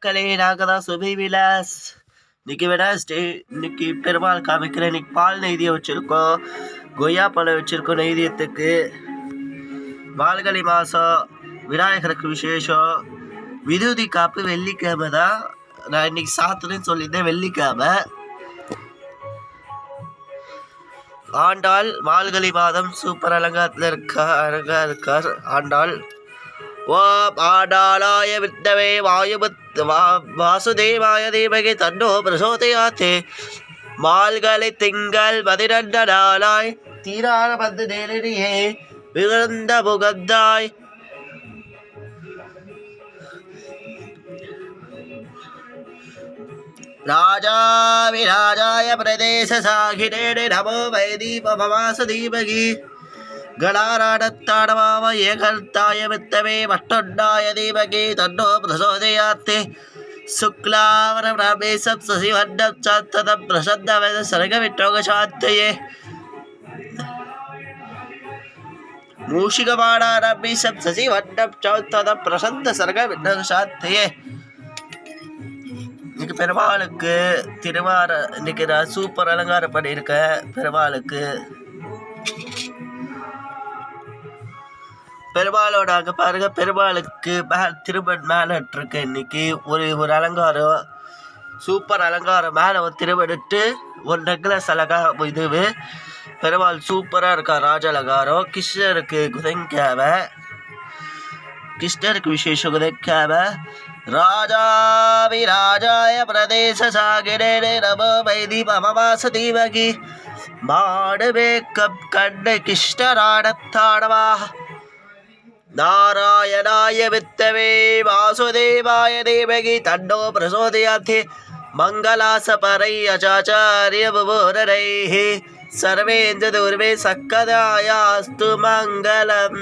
மக்களே, நாங்கள் தான் சுபி விலாஸ். இன்னைக்கு வெனாஸ்டே. இன்னைக்கு பெருமாள் காமிக்கிறேன். இன்னைக்கு பால் நெய்தியம் வச்சுருக்கோம், கொய்யா பழம் வச்சுருக்கோம் நெய்தியத்துக்கு. மார்கழி மாதம் விநாயகருக்கு விசேஷம். விதுதி காப்பு வெள்ளிக்கிழமை தான். நான் இன்னைக்கு சாத்துன்னு சொல்லியிருந்தேன், வெள்ளிக்கிழமை. ஆண்டாள் மார்கழி மாதம் சூப்பர் அலங்காரத்தில் இருக்கார் ஆண்டாள். ஓம் ஆண்டாளாய வித்மஹே வாசுதேவாய தீமஹி தன்னோ பிரசோதயாத். மார்கழி திங்கள் 12 நாளாய் தீரான வந்து நேரிடையே விழுந்த முகந்தாய். ராஜாவிராஜாய பிரதேச சாகினே நமோ வை தீபமவாச தீமஹி. கணாராடத்தாடமாவ ஏகர்த்தாய வித்தமே மட்டொண்டாய தீமகி தன்னோ பிரசோதயாத். சுக்லாவரம் ராமேசம் சசிவண்டம் சாத்ததம் பிரசன்னவத சரகவிட்டோக சாத்தயே. மூஷிகமானாரம்பீசம் சசிவண்டம் சாத்ததம் பிரசந்த சரகவிட்டோக சாத்தயே. இன்னைக்கு பெருமாளுக்கு இன்னைக்கு நான் சூப்பர் அலங்காரம் பண்ணியிருக்கேன் பெருமாளுக்கு. பெருமாளோட அங்கே பாருங்க, பெருமாளுக்கு திருமண் மேலே இருக்கு. இன்னைக்கு ஒரு அலங்காரம், சூப்பர் அலங்காரம். மேலே ஒரு திருமணிட்டு ஒரு நெக்லஸ் அலங்காரம். இதுவே பெருமாள் சூப்பராக இருக்கா, ராஜ அலங்காரம். கிருஷ்ணருக்கு குதங்காவை, கிருஷ்ணருக்கு விசேஷம் குதங்காவை. ராஜாவிராஜாய பிரதேச சாகினே நமோ வை தீபமவாச தீமகி. மாடு மேக்கம் கண்ணு கிருஷ்ணராடத்தாடவா. நாராயணாய வித்தமே வாசுதேவாய தீமகி தன்னோ பிரசோதயாத். மங்களாச பரை அச்சாச்சாரிய புபோரரைः சர்வேந்திர துர்வே சக்கதாயாஸ்து மங்களம்.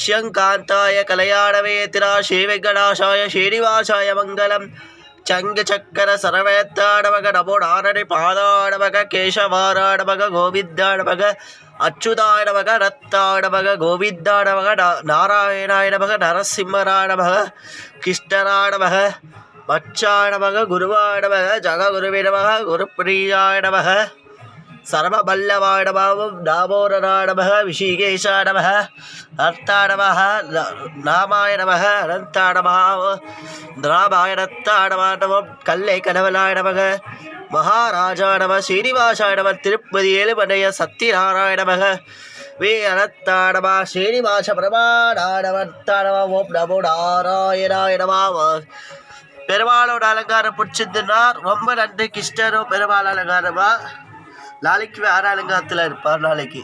ஷ்யங்காந்தாய கலையாடவே திரா ஸ்ரீ வெங்கடாசாய ஸ்ரீனிவாசாய மங்களம். சங்க சக்கர சரவேத்தாடமக நமோ நாரணி பாதாடமக கேசவாராடமக கோவிந்தாடமக அச்சுதாடமக ரத்தாடமக கோவிந்தாடமக நாராயணாயடமக நரசிம்மராடமக கிருஷ்ணராடமக மச்சாடமக குருவாடமக ஜககுருவிடமக குருப்பிரியாடமக சர்வபல்லவாடமாவும் நாமோரராடமக விஷிகேஷாடமக அர்த்தாடமக நாமாயணமக அனந்தாடமக ராமாயணத்தாடமாடமம் கல்லை கனவலாடமக மகாராஜாடம ஸ்ரீனிவாசாடம திருப்பதி ஏழுமலைய சத்யநாராயணமக வே அனத்தாடமா ஸ்ரீனிவாச பிரமாடாடமத்தாடமா. ஓம் நமோ நாராயணாயணமா. பெருமாளோட அலங்காரம் பிடிச்சிருந்துன்னா ரொம்ப நன்றி. கிருஷ்ணரும் பெருமாள் அலங்காரமா. நாளைக்கு வேற அலங்காரத்தில் இருப்பார். நாளைக்கு